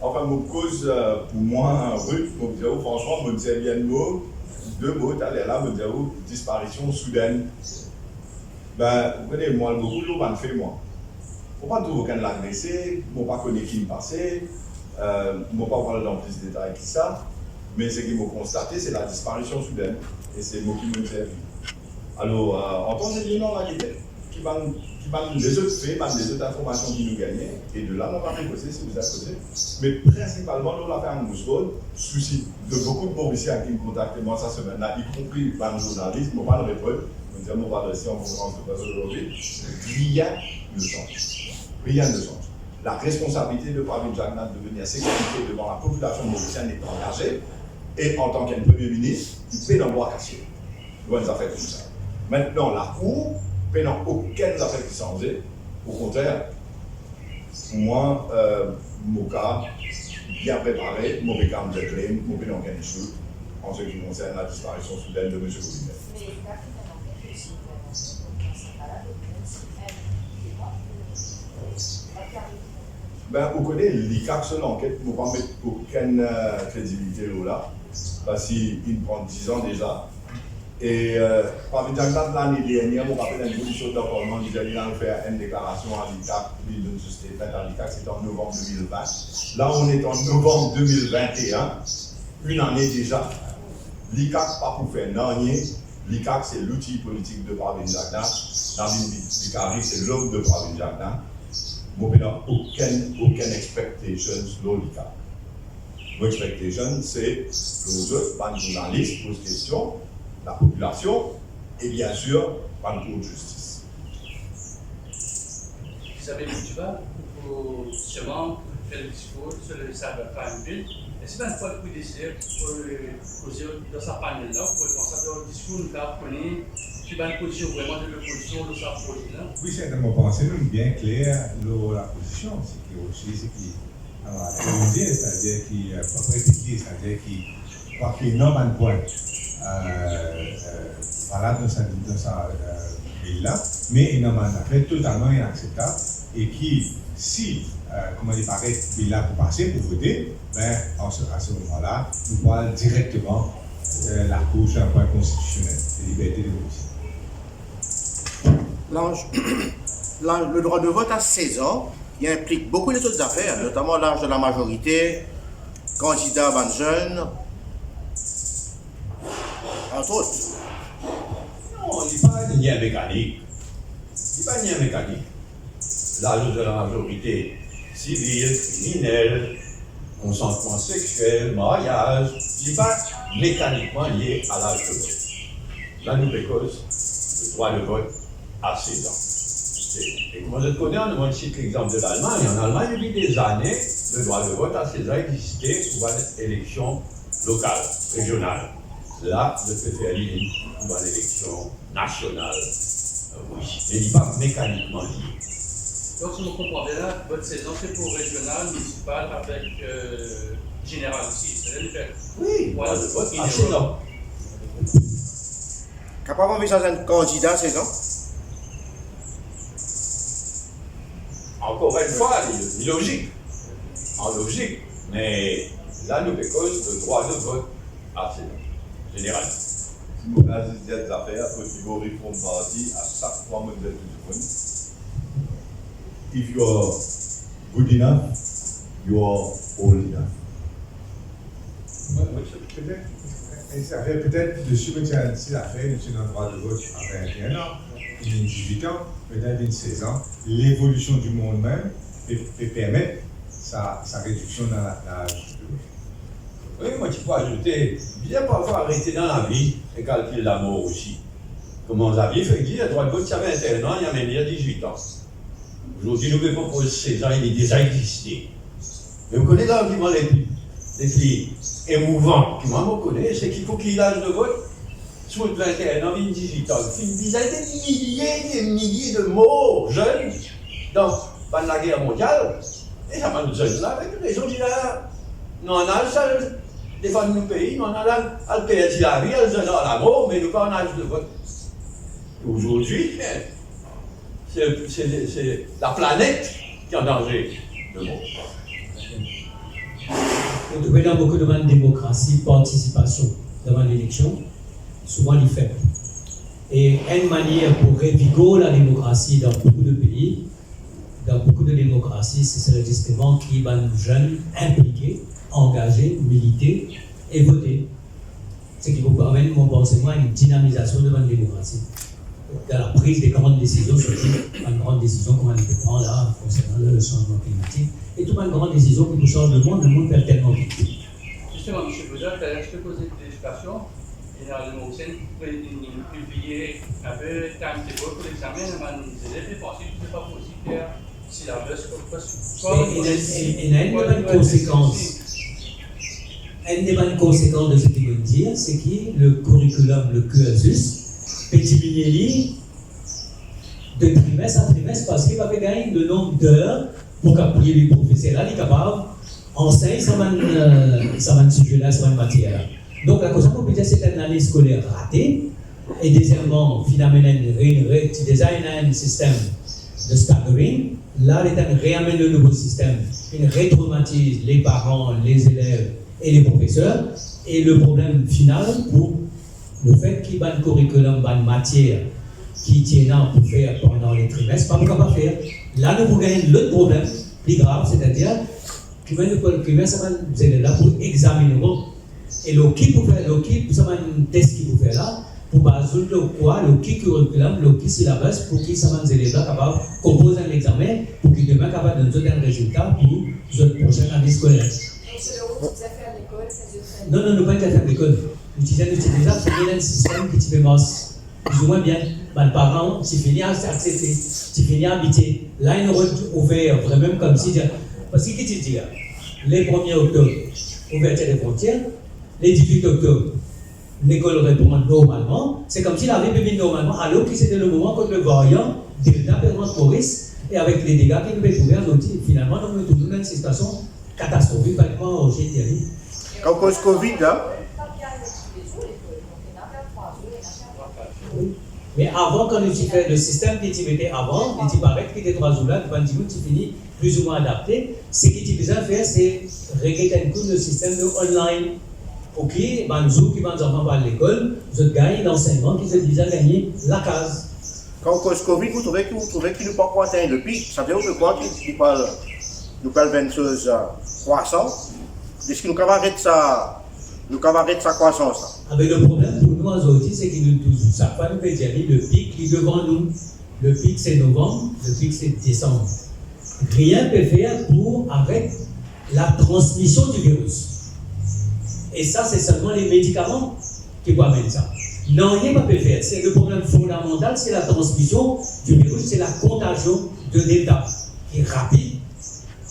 Enfin, mon cause, pour moi, rude, franchement, me disais bien deux mots, t'allais là, me disais, disparition soudaine. Ben, vous connaissez, moi, beaucoup de l'eau m'a fait, moi. On va trouver aucun l'agressé, on ne pas connaître qui me passait, on ne va pas parler dans plus de détails que ça, mais ce qu'ils m'ont constaté, c'est la disparition soudaine, et c'est moi qui me servi. Alors, en tant qu'élément, la qui va les autres faits, les autres informations qui nous gagnaient, et de là, on va négocier si vous êtes posé. Mais principalement, nous, on a fait un mousseau, souci de beaucoup de policiers qui me contactent moi cette semaine-là, y compris par les journalistes, je ne vais pas le répondre, je vais dire, on va rester en conférence de presse aujourd'hui, rien ne change. Rien ne change. La responsabilité de Pravin Jagnath de venir s'expliquer devant la population mauricienne est engagée, et en tant qu'un Premier ministre, il peut n'en voir cacher. Loin des affaires comme ça. Maintenant, la Cour, il n'y a aucune affaire qui s'en faisait. Au contraire, pour moi, mon cas, bien préparé, mon cas me déclare, mon cas n'a aucun issue en ce qui concerne la disparition soudaine de M. Boulinet. Ben, vous connaissez l'ICAC, seule enquête, vous ne pouvez pas mettre aucune crédibilité là, parce qu'il prend 10 ans déjà. Et Pravin Jagnath, l'année dernière, vous rappelez une position de l'Parlement, il a fait une déclaration à l'ICAC, d'une société à l'ICAC, c'était en novembre 2020. Là, on est en novembre 2021, une année déjà. L'ICAC, pas pour faire rien. L'ICAC, c'est l'outil politique de Pravin Jagnath. David Bikari, c'est l'homme de Pravin Jagnath. Moi, je n'ai aucune expectation sur l'ICAC. Mon expectation, c'est les autres, les journalistes, posent questions, la population et bien sûr par le cours de justice. Isabelle Boutiba, pour justement faire le discours sur le cybercrime bill, est-ce que vous pouvez décider pour poser dans sa panel-là, pour penser dans le discours, nous avons connu, tu vas une position vraiment de l'opposition de sa projet-là? Oui, certainement, pensez nous bien clair la position, c'est qui aussi, c'est qui c'est-à-dire qui c'est-à-dire qui croit qu'il y a un point. Voilà dans sa ville-là, mais il y a un affaire totalement inacceptable et qui, si, comment il paraît, ville-là pour passer, pour voter, ben, à ce moment-là, nous parlons directement la Cour sur un point constitutionnel, la liberté de vote. Le droit de vote à 16 ans, il implique beaucoup d'autres affaires, notamment l'âge de la majorité, candidat ban jeune, entre autres. Non, il n'y a pas de lien mécanique. Il n'y a pas de lien mécanique. L'âge de la majorité civile, criminelle, consentement sexuel, mariage, il n'est pas mécaniquement lié à l'âge de vote. La nouvelle cause, le droit de vote à 16 ans. Et comme je connais, on cite l'exemple de l'Allemagne. En Allemagne, depuis des années, le droit de vote à 16 ans existait pour une élection locale, régionale. Là, je peux faire ligne pour une élection nationale. Oui, mais il n'est pas mécaniquement lié. Donc, si vous comprenez là, votre saison, c'est pour régional, municipal, avec général aussi. Oui, voilà, le vote à 16 ans. Capable d'envisager un candidat à 16 ans? Encore une fois, il est logique. En logique. Mais là, nous cause le droit de vote à 16 ans. Général. Si vous avez des affaires, au niveau Reform Party, à chaque fois, vous êtes tout le monde. If you are good enough, you are old enough. Peut-être de subventionner l'affaire, nous avons un droit de vote à 21 ans, il y a 18 ans, peut-être une 16 ans. L'évolution du monde même peut permettre sa réduction dans l'âge de vote. Oui, moi, tu peux ajouter, bien parfois arrêter dans la vie et calculer la mort aussi. Comment la vie fait dire, le droit de vote, ça avait 21 ans, il y a même il y a 18 ans. Aujourd'hui, nous ne pouvons pas 16 ans, il est déjà existé. Mais vous connaissez l'argument les plus émouvants, que moi, je connais, c'est qu'il faut qu'il y ait l'âge de vote sur le 21 ans, 18 ans. Il y a des milliers de morts jeunes dans la guerre mondiale. Et ça m'a nous jeunes là, avec les gens qui là, nous en âge, ça défendre nos pays, nous en âge, à le perdre la vie, à la mort, mais nous pas en âge de vote. Aujourd'hui, c'est la planète qui est en danger de mort. On trouve dans beaucoup de démocratie, participation devant l'élection, souvent les faibles. Et une manière pour revigorer la démocratie dans beaucoup de pays, dans beaucoup de démocraties, c'est justement qui va nous jeunes impliqués, engagés, militer et voter. Ce qui vous permet, mon pensement, à une dynamisation de notre démocratie. Dans la prise des grandes décisions, surtout une grande décision comme on peut prendre là, concernant le changement climatique, et toute une grande décision qui nous change le monde perd tellement vite. Justement, M. Bouddha, je te posais des questions. Et dans le Montaigne, vous pouvez publier un peu timetable pour l'examen, les élèves pensent que ce n'est pas possible faire syllabus comme Et il y a une conséquence. Une des bonnes conséquences de ce qu'il veut dire, c'est que le curriculum, le cursus, peut diminuer de trimestre à trimestre parce qu'il va gagner le nombre d'heures pour qu'appuyer les professeurs là, il est capable d'enseigner ça sujet-là, ça matière. Donc la cause qu'on peut dire c'est une année scolaire ratée et deuxièmement, finalement, tu designes un système de staggering. Là, l'État réamène le nouveau système, il retraumatise les parents, les élèves et les professeurs. Et le problème final pour le fait qu'il y a un curriculum, une matière qui tient pour faire pendant les trimestres, pas capable de faire. Là, nous pouvons gagner l'autre problème plus grave, c'est-à-dire que le trimestre, vous êtes là pour examiner. Et l'équipe pour faire l'équipe, ça va un test qu'il faut faire là, pour baser le quoi, le curriculum, le syllabus, pour qu'ils soient les élèves capables de composer un examen, pour qu'ils deviennent capables de donner un résultat pour la prochaine année scolaire. C'est le haut que tu as fait à l'école, ça Non, nous pas fait à l'école. Nous utilisons un système qui te masse plus ou moins bien. Les parents, tu finis à accepter, tu finis à habiter. Là, ils ont ouvert vraiment comme si. Parce que qui te dit, les 1er octobre, ouverture des frontières, les 18 octobre, l'école répond normalement. C'est comme s'il avait bébé normalement, alors que c'était le moment quand le variant Delta perdant Maurice, et avec les dégâts qu'il avait couverts, finalement, nous avons trouvé une situation catastrophique, pratiquement au Génie. Quand cause Covid, là. Mais avant, quand tu fais le système que tu mettais avant, et tu paraît que était 3 jours là, tu finis plus ou moins adapté. Ce que tu besoin faire, c'est régler un coup le système de online. Ok, nous qui vont enfants à l'école, vous gagnez l'enseignement qui se déjà gagné la case. Quand cause Covid, vous trouvez qu'il ne peut pas atteindre le pic. Ça veut dire qu'il parle d'une chose croissante. Est-ce que nous arrêter sa croissance? Avec le problème pour nous aujourd'hui, c'est que nous savons pas nous peut dire le pic qui est devant nous. Le pic c'est novembre, le pic c'est décembre. Rien ne peut faire pour arrêter la transmission du virus. Et ça, c'est seulement les médicaments qui peuvent amener ça. Non, rien ne peut faire. C'est le problème fondamental, c'est la transmission du virus, c'est la contagion de Delta, qui est rapide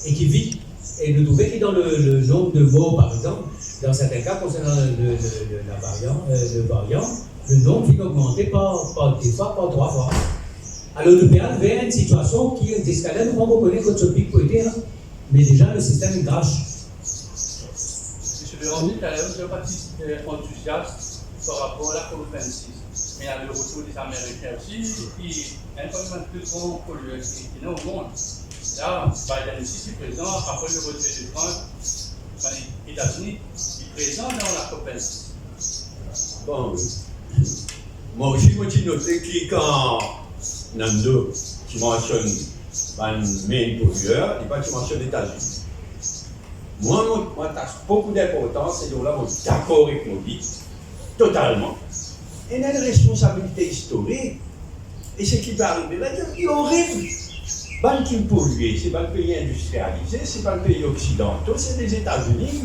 et qui vite. Et nous trouvons que dans le nombre de morts, par exemple, dans certains cas, concernant le variant, le nombre vient augmenter par 2 fois, par 3 fois. Alors, nous perdons vers une situation qui est escalade, nous pouvons reconnaître que ce pic peut être, mais déjà le système crache. Je vais rendre tout à l'heure, je ne suis pas enthousiaste par rapport à la COP26. Mais il y a le retour des Américains aussi, qui est un peu plus grand pollueur qui est au monde. Là, Biden ici, c'est présent, après le retrait de Trump, les États-Unis, il est présent dans la COP26. Bon, moi aussi, je suis noté que quand Nando, tu mentionnes un main pollueur, il pas tu mentionnes les États-Unis. Moi, j'attache beaucoup d'importance, et là, je suis d'accord avec mon dit, totalement. Et il y a une responsabilité historique, et ce qui va arriver, c'est horrible. Ban qui polluent, c'est pas le pays industrialisé, c'est pas le pays occidentaux, c'est les États-Unis,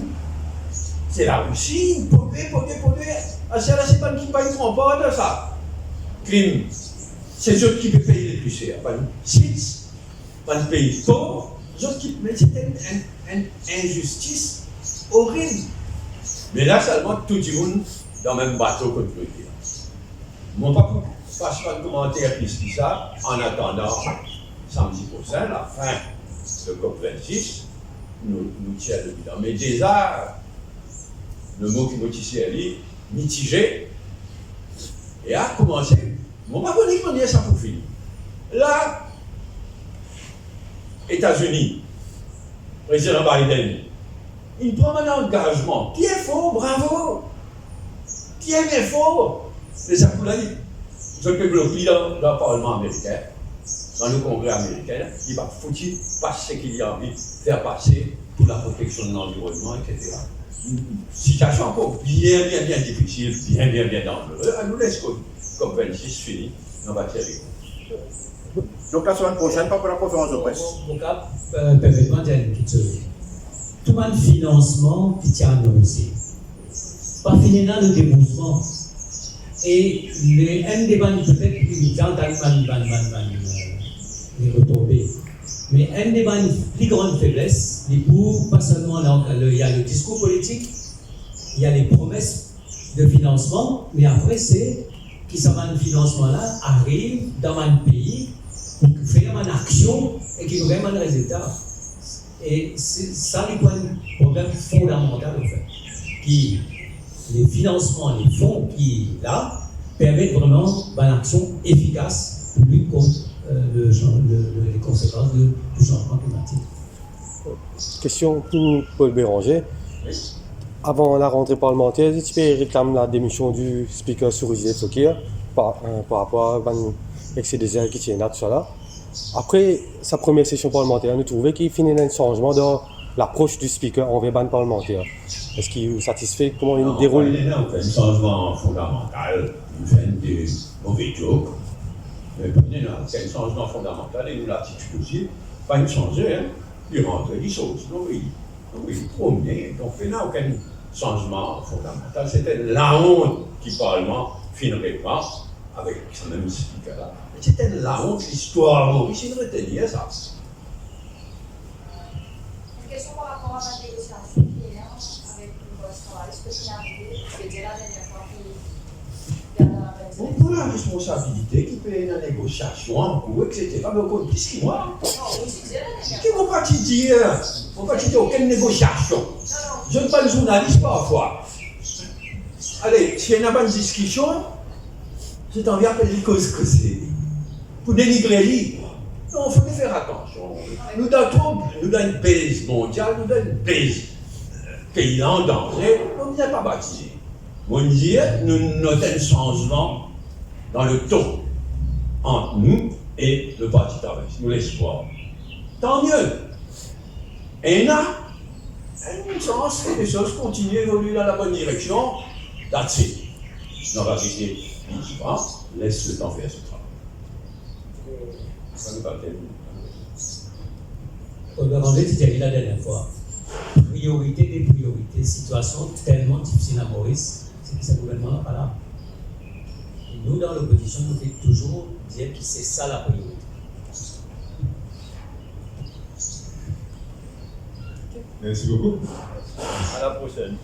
c'est la Russie, polluer. Ah, c'est là, c'est pas qui paye trop pas de ça. Crime, c'est eux qui peuvent payer le plus cher. Pas une Suisse, pas le pays pauvre, mais c'est une injustice horrible. Mais là, seulement tout le monde dans le même bateau qu'on peut dire. Mon papa passe pas de commentaire plus que ça, en attendant samedi prochain, la fin de COP26, nous tirons le bilan. Mais déjà, le mot qui nous ici est mitigé, et a commencé. Mon papa dit qu'on y ça pour finir. Là, États-Unis, président Biden, il prend un engagement qui est faux, bravo, qui est bien faux. Et ça vous l'a dit, je peux bloquer dans le Parlement américain. dans le Congrès américain, il va foutre passer ce qu'il a envie de faire passer pour la protection de l'environnement, etc. Situation encore bien difficile, bien dangereuse. À nous laisse comme 26 fini, on va tirer. Donc la semaine prochaine, pas pour la conférence de presse. Mon cap, permettez-moi de dire une petite chose. Tout le financement qui tient annoncé, pas fini dans le déboursement. Et un des banques, peut-être, il dans les retombées. Mais un des plus grandes faiblesses, c'est pour pas seulement il y a le discours politique, il y a les promesses de financement, mais après c'est qui ça va le financement-là arrive dans un pays pour faire une action et qui nous donne un résultat. Et c'est ça le problème fondamental en fait. Qui les financements, les fonds qui là permettent vraiment une action efficace pour lutter contre les conséquences du changement climatique. Question pour Paul Béranger. Avant la rentrée parlementaire, il réclame la démission du speaker Sourizé Fokir par rapport à l'excès des airs qui tient là, tout ça là. Après sa première session parlementaire, nous trouvons qu'il finit un changement dans l'approche du speaker envers ban parlementaire. Est-ce qu'il vous satisfait comment il déroule? Il y a un changement fondamental, il fait des mauvais jokes. Mais il y a un changement fondamental et nous l'attitude aussi, pas une changer, hein. Il rentre, il saute, il promener. Donc il n'y a aucun changement fondamental. C'était la honte qui Parlement finirait pas avec ce même speaker-là. C'était la honte, l'histoire maurice, il retenait ça. Une question par rapport à la négociation qui est là avec le poste travail. Est-ce que c'est arrivé? Je vais dire la dernière fois qu'il y a dans la On prend la responsabilité qui paye la négociation en cours, etc. Mais on compte plus que moi. Non, oui, tu disais la dernière Qui ne vont pas te dire? On ne va pas te dire aucune négociation. Je ne suis pas le journaliste parfois. Allez, s'il y a une discussion, c'est envie d'appeler les causes que c'est. Pour dénigrer libre. Non, il faut faire attention. Nous avons une base mondiale, nous avons une base pays en danger, on ne l'a pas baptisé. On dit, nous notons un changement dans le ton entre nous et le Parti travailliste, nous l'espoir. Tant mieux. Et là, une chance que les choses continuent à évoluer dans la bonne direction. That's it. Dans la vérité, laisse le temps faire ce travail. Paul Béranger, tu t'es dit la dernière fois. Priorité des priorités, situation tellement difficile à Maurice, c'est que ce gouvernement n'est pas là. Et nous, dans l'opposition, nous devons toujours dire que c'est ça la priorité. Merci beaucoup. À la prochaine.